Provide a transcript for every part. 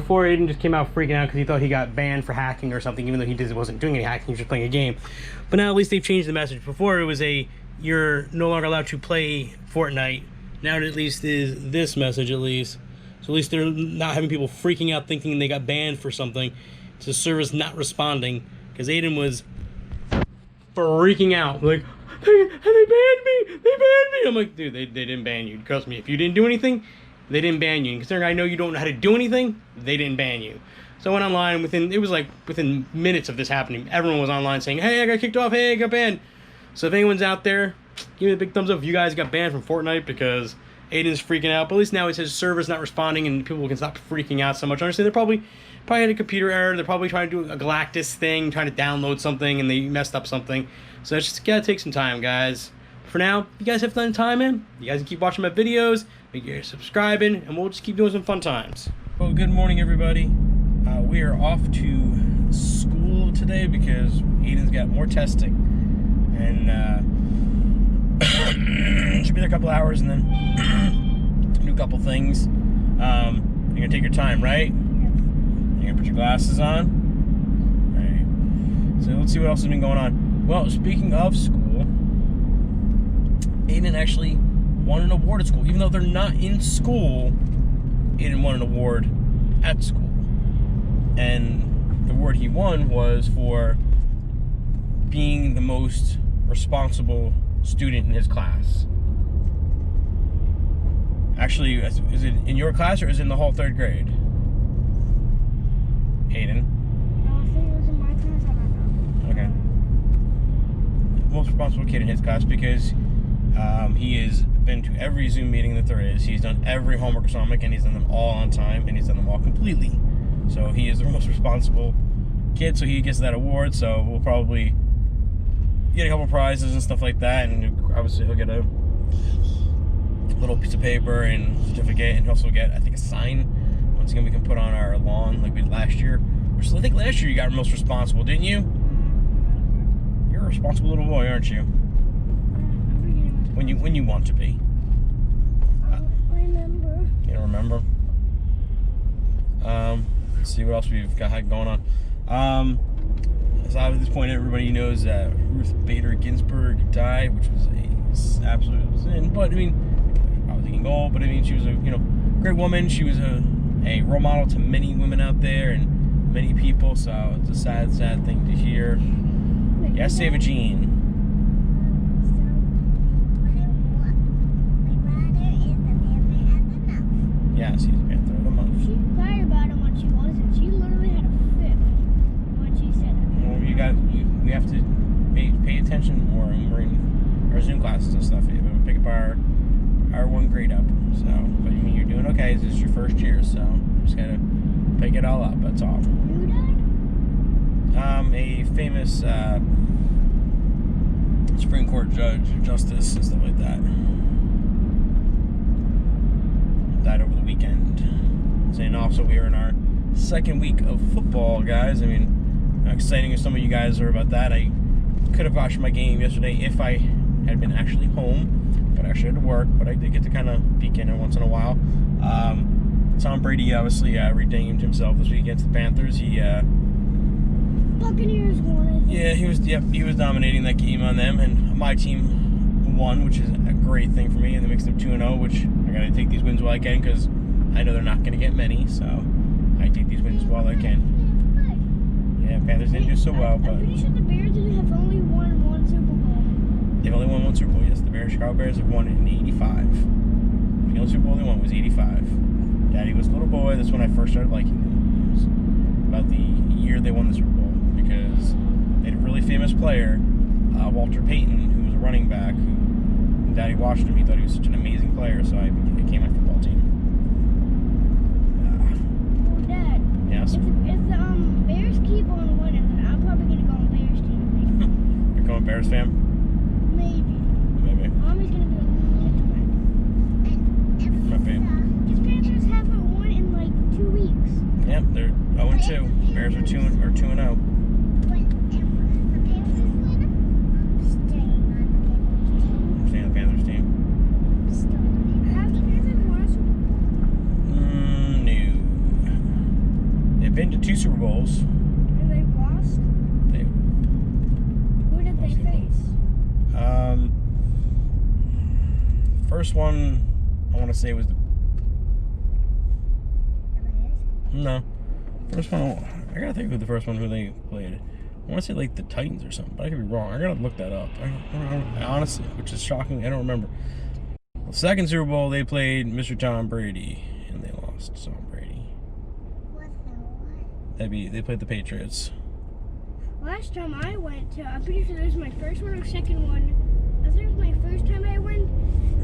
before, Aiden just came out freaking out because he thought he got banned for hacking or something, even though he wasn't doing any hacking, he was just playing a game. But now at least they've changed the message. Before it was you're no longer allowed to play Fortnite. Now it at least is this message at least. So at least they're not having people freaking out thinking they got banned for something. It's the service not responding because Aiden was freaking out. Like, they banned me! They banned me! I'm like, dude, they didn't ban you. Trust me, if you didn't do anything, they didn't ban you. And considering I know you don't know how to do anything, they didn't ban you. So I went online within minutes of this happening. Everyone was online saying, hey, I got kicked off, hey, I got banned. So if anyone's out there, give me a big thumbs up if you guys got banned from Fortnite because Aiden's freaking out. But at least now it says server's not responding and people can stop freaking out so much. Honestly, they're probably had a computer error. They're probably trying to do a Galactus thing, trying to download something, and they messed up something. So it's just gotta take some time, guys. For now, you guys have fun time, man. You guys can keep watching my videos, make sure you're subscribing, and we'll just keep doing some fun times. Well, good morning, everybody. We are off to school today because Aiden's got more testing. And should be there a couple hours and then do a couple things. You're gonna take your time, right? You're gonna put your glasses on. All right. So let's see what else has been going on. Well, speaking of school, Aiden actually won an award at school. Even though they're not in school, Aiden won an award at school. And the award he won was for being the most responsible student in his class. Actually, is it in your class or is it in the whole third grade? Aiden? I think it was in my class, I don't know. Okay. Most responsible kid in his class because he has been to every Zoom meeting that there is. He's done every homework assignment and he's done them all on time and he's done them all completely. So he is the most responsible kid, so he gets that award. So we'll probably get a couple prizes and stuff like that, and obviously he'll get a little piece of paper and certificate, and he'll also get, I think, a sign. Once again, we can put on our lawn like we did last year. Which I think last year you got most responsible, didn't you? You're a responsible little boy, aren't you? When you want to be. I don't remember. You don't remember? Let's see what else we've got going on. So at this point, everybody knows that Ruth Bader Ginsburg died, which was a absolute sin. But I mean, I was thinking goal. But I mean, she was a great woman. She was a role model to many women out there and many people. So it's a sad thing to hear. Yes, Save a Gene. Yes, he's Panther of the Month. She cried about it when she wasn't. She literally had a fit when she said it. Well, we have to pay attention more when we're in our Zoom classes and stuff. We have to pick up our one grade up. So, but I mean, you're doing okay. This is your first year, so just gotta pick it all up. That's all. Who died? A famous Supreme Court justice and stuff like that. Died over the weekend. And also, we are in our second week of football, guys. I mean, how exciting as some of you guys are about that. I could have watched my game yesterday if I had been actually home, but I actually had to work. But I did get to kind of peek in once in a while. Tom Brady obviously redeemed himself this week against the Panthers. He Buccaneers won it. yeah, he was dominating that game on them, and my team won, which is a great thing for me, and it makes them 2-0, which I gotta take these wins while I can, because I know they're not gonna get many, so I take these wins while I can. Yeah, Panthers didn't do so well, but I'm pretty sure the Bears have only won one Super Bowl. they've only won one Super Bowl. Yes, the Chicago Bears have won it in '85. The only Super Bowl they won was '85. Daddy was a little boy. That's when I first started liking them. It was about the year they won the Super Bowl, because they had a really famous player, Walter Payton, who was a running back, who Daddy watched him. He thought he was such an amazing player, so I became my football team. Well, Dad, Yes? if the Bears keep on winning, then I'm probably going to go on Bears team. You're going Bears fan? Maybe. Maybe. Mommy's going to be a little Might be. Because Panthers haven't won in like 2 weeks. Yep, they're 0-2. Bears are 2-0. Staying on the Panthers team. No. Super Bowls. And they lost? They, Who did they face? First one, I want to say was the... No. First one, I gotta think of the first one who they played. I want to say like the Titans or something, but I could be wrong. I gotta look that up. I honestly, which is shocking, I don't remember. The second Super Bowl, they played Mr. Tom Brady, and they lost to Tom Brady. They played the Patriots. Last time I went to, I'm pretty sure this was my first one or second one. I think it was my first time I went.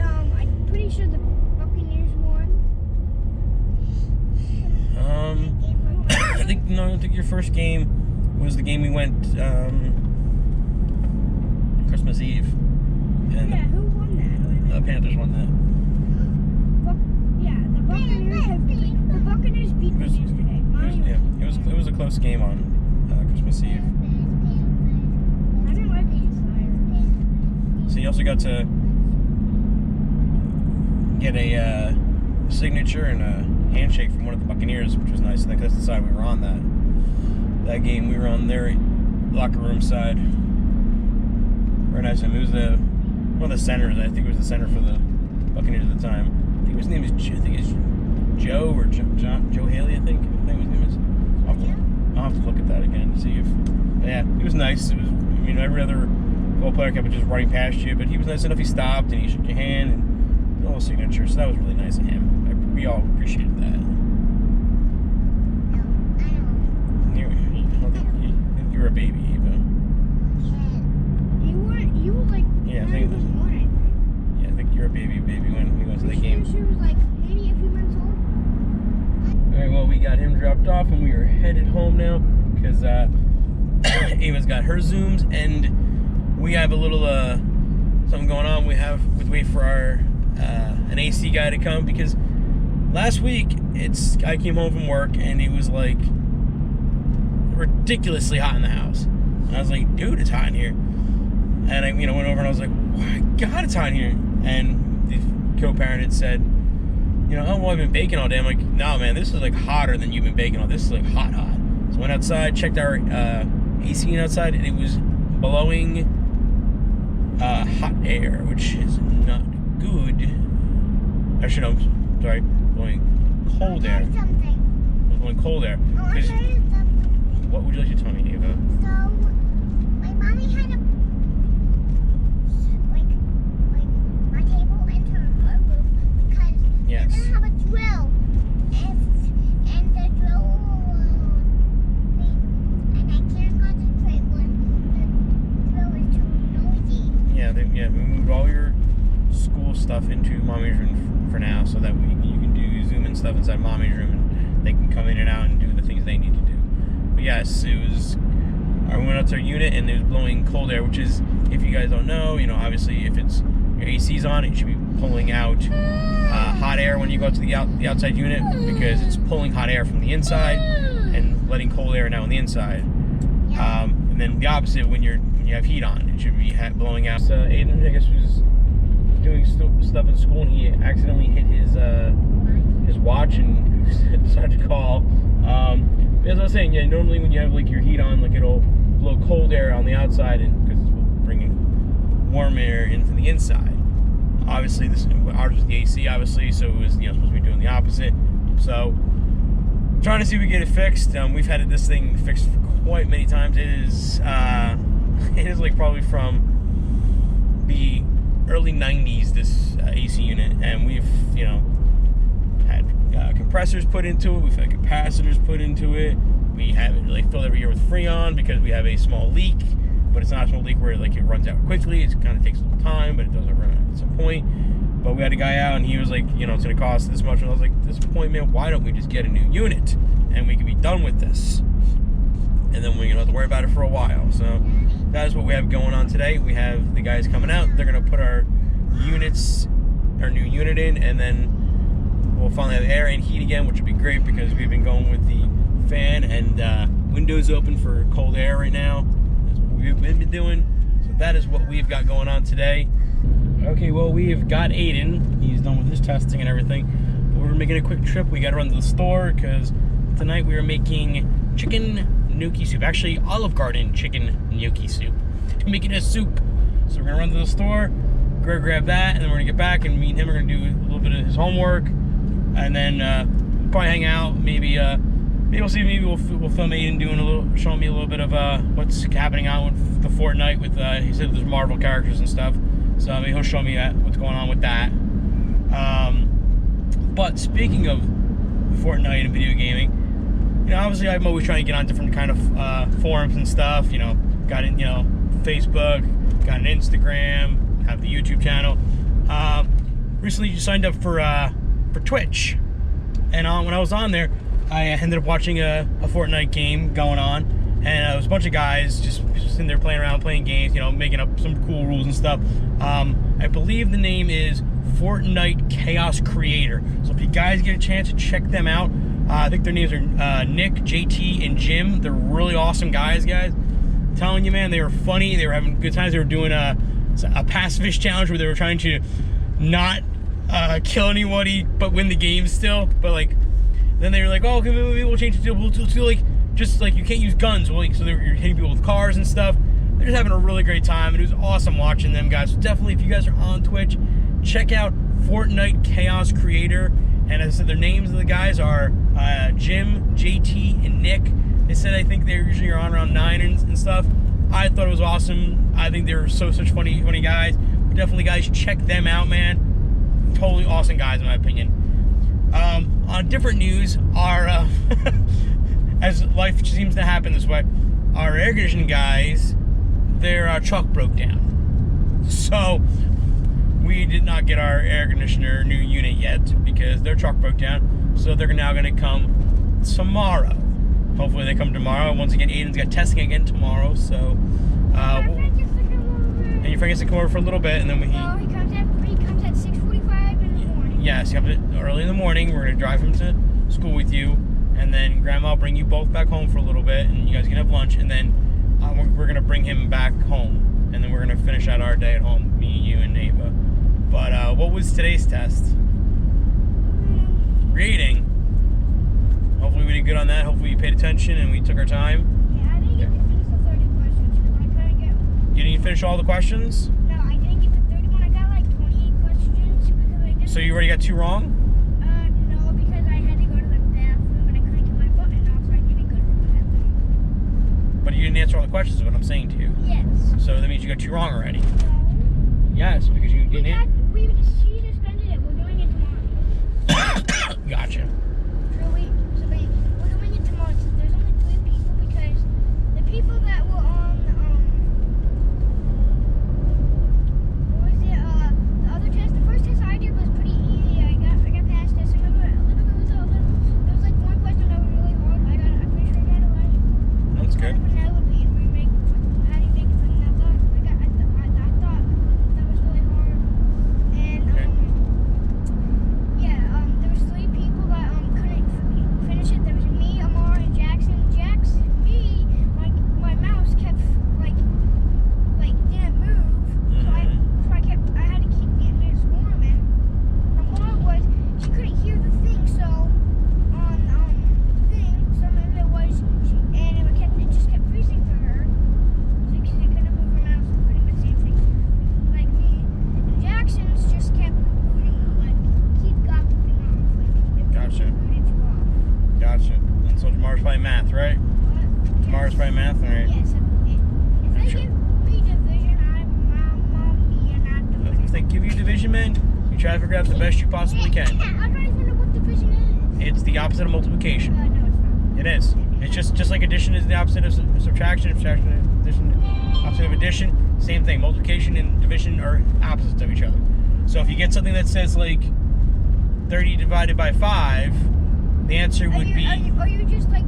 I'm pretty sure the Buccaneers won. I think your first game was the game we went Christmas Eve, and Yeah, who won that? the Panthers won that. The Buccaneers beat them yesterday. It was a close game on Christmas Eve. I didn't like these. So you also got to get a signature and a handshake from one of the Buccaneers, which was nice. I think that's the side we were on that game. We were on their locker room side. Very nice. And it was one of the centers. I think it was the center for the Buccaneers at the time. I think his name is Joe or Joe Haley. I think his name is. I'll have to look at that again to see if. Yeah, it was nice. It was. I mean, every other ball player kept just running past you, but he was nice enough. He stopped and he shook your hand and a little signature. So that was really nice of him. We all appreciated that. You were a baby, Eva. You were like. Yeah, I think. Yeah, I think you're a baby when we went to the game. She was like maybe a few months old. All right, well, we got him dropped off and we are headed home now because Ava's got her Zooms and we have a little something going on. We wait for our an AC guy to come because last week I came home from work and it was like ridiculously hot in the house. And I was like, dude, it's hot in here. And I went over and I was like, oh my God, it's hot in here. And the co-parent had said, oh, well, I've been baking all day. I'm like, no, man, this is like hotter than you've been baking all. This is like hot. So I went outside, checked our AC unit outside, and it was blowing hot air, which is not good. Actually, no, I'm sorry, blowing cold air. It was blowing cold air. What would you like to tell me, Ava? So, my mommy had a table into her roof because Yes. they're gonna have a drill, and the drill and I can't concentrate when the drill is too noisy. Yeah, we moved all your school stuff into Mommy's room for now, so that you can do Zoom and stuff inside Mommy's room, and they can come in and out and do the things they need to do. But yes, we went out to our unit and it was blowing cold air, which is, if you guys don't know, obviously if it's your AC's on, it should be pulling out hot air when you go to the outside unit because it's pulling hot air from the inside and letting cold air out on the inside. And then the opposite when you have heat on, it should be blowing out. So Aiden, I guess, was doing stuff in school and he accidentally hit his watch and decided to call. As I was saying, yeah, normally when you have like your heat on, like it'll blow cold air on the outside, and because it's bringing warm air into the inside. Obviously, ours was the AC, obviously, so it was supposed to be doing the opposite. So, trying to see if we get it fixed. We've had this thing fixed for quite many times. It is like probably from the early '90s. This AC unit, and we've had compressors put into it. We've had capacitors put into it. We have it like filled every year with Freon because we have a small leak, but it's not a small leak where like it runs out quickly. It kind of takes a little time, but it doesn't run out at some point. But we had a guy out and he was like, it's going to cost this much. And I was like, at this point, man, why don't we just get a new unit and we can be done with this? And then we don't have to worry about it for a while. So that is what we have going on today. We have the guys coming out. They're going to put our new unit in, and then we'll finally have air and heat again, which would be great because we've been going with the fan and windows open for cold air right now. That's what we've been doing. So that is what we've got going on today. Okay, well, we've got Aiden. He's done with his testing and everything. But we're making a quick trip. We got to run to the store because tonight we are making chicken gnocchi soup. Actually, Olive Garden chicken gnocchi soup. Making a soup. So we're gonna run to the store, grab that, and then we're gonna get back, and me and him are gonna do a little bit of his homework, and then probably hang out. Maybe we'll see. Maybe we'll film Aiden doing showing me a little bit of what's happening out with the Fortnite. With he said there's Marvel characters and stuff, so maybe he'll show me what's going on with that. But speaking of Fortnite and video gaming, you know, obviously I'm always trying to get on different kind of forums and stuff. You know, got in, you know, Facebook, got an Instagram, have the YouTube channel. Recently just signed up for Twitch, and when I was on there, I ended up watching a Fortnite game going on, and it was a bunch of guys just sitting there playing around, playing games, you know, making up some cool rules and stuff. I believe the name is Fortnite Chaos Creator. So if you guys get a chance to check them out, I think their names are Nick, JT, and Jim. They're really awesome guys. I'm telling you, man, they were funny. They were having good times. They were doing a pacifist challenge where they were trying to not kill anybody but win the game still. But like, then they were like, oh, okay, maybe we'll change it to we'll do like, just like you can't use guns. Well, like, so you're hitting people with cars and stuff. They're just having a really great time, and it was awesome watching them guys. So definitely, if you guys are on Twitch, check out Fortnite Chaos Creator. And as I said, their names of the guys are Jim, JT, and Nick. They said I think they usually are on around 9 and stuff. I thought it was awesome. I think they were such funny guys. But definitely, guys, check them out, man. Totally awesome guys, in my opinion. On different news, our as life seems to happen this way, our air conditioning guys, their truck broke down. So we did not get our air conditioner new unit yet because their truck broke down. So they're now going to come tomorrow. Hopefully they come tomorrow. Once again, Aiden's got testing again tomorrow. So and your friend gets to come over for a little bit, and then he comes at 6:45 in the morning. Yes, he comes early in the morning. We're going to drive him to school with you, and then Grandma will bring you both back home for a little bit, and you guys can have lunch, and then we're going to bring him back home, and then we're going to finish out our day at home, me, you, and Ava. But what was today's test? Reading. Hopefully we did good on that. Hopefully you paid attention and we took our time. Yeah, I didn't get to finish the 30 questions because I couldn't get... You didn't finish all the questions? No, I didn't get to 31. I got like 28 questions because I didn't... So you already got 2 wrong? No, because I had to go to the bathroom and I couldn't get my button off, so I didn't go to the bathroom. But you didn't answer all the questions is what I'm saying to you. Yes. So that means you got 2 wrong already. No. Yes, because you didn't... She suspended it. We're doing it tomorrow. Gotcha. We're doing it tomorrow. So there's only 3 people because the people that were on what was it? The other test. The first test I did was pretty easy. I got past it. So there was like one question that was really hard. I'm pretty sure I got it right. That's good. Penelope, and how do you make vanilla? I thought that was really hard. And Okay. there was 3 people that couldn't finish it. There was me, Amar, and Jackson. My mouse kept like didn't move. So I had to keep getting it swarming. Amar she couldn't hear the thing, so on some of it was it just kept freezing for her. So she couldn't move her mouse, pretty much the same thing like me. And Jackson's just kept moving, got moving off. Gotcha. Booted you off. Gotcha. And so tomorrow's probably math, right? What? Tomorrow's probably math, all right? Yes. If they Sure. give me division, If they give you division, man, you try to figure out the best you possibly can. I don't even know what division is. It's the opposite of multiplication. No, it's not. It is. It's just like addition is the opposite of subtraction. Subtraction is addition, opposite of addition. Same thing. Multiplication and division are opposites of each other. So if you get something that says like 30 divided by 5, the answer would be... Are you just like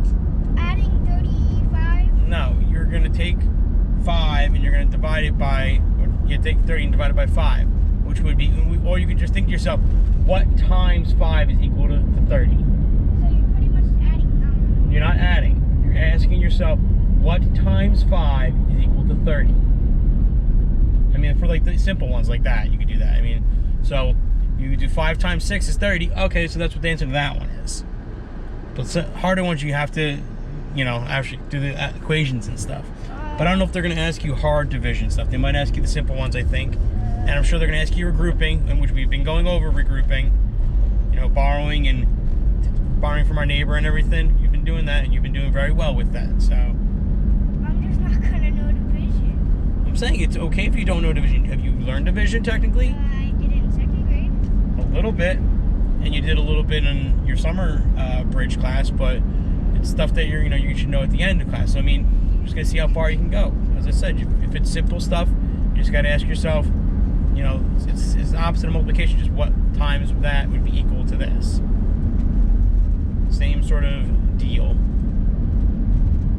adding 35? No, you're going to take 5 and you're going to divide it by... You take 30 and divide it by 5, which would be... Or you could just think to yourself, what times 5 is equal to 30? So you're pretty much adding... You're not adding. You're asking yourself, what times 5 is equal to 30? I mean, for like the simple ones like that, you could do that. I mean, so you do 5 times 6 is 30. Okay, so that's what the answer to that one is. But harder ones, you have to you know, actually do the equations and stuff. But I don't know if they're going to ask you hard division stuff. They might ask you the simple ones, I think. And I'm sure they're going to ask you regrouping, in which we've been going over regrouping. You know, borrowing from our neighbor and everything. You've been doing that, and you've been doing very well with that. So I'm just not gonna know division. I'm saying it's okay if you don't know division. Have you learned division technically? I did it in 2nd grade. A little bit, and you did a little bit in your summer bridge class, but it's stuff that you should know at the end of class. So I mean, you're just gonna see how far you can go. As I said, if it's simple stuff, you just gotta ask yourself, you know, it's the opposite of multiplication. Just what times that would be equal to this. Same sort of deal.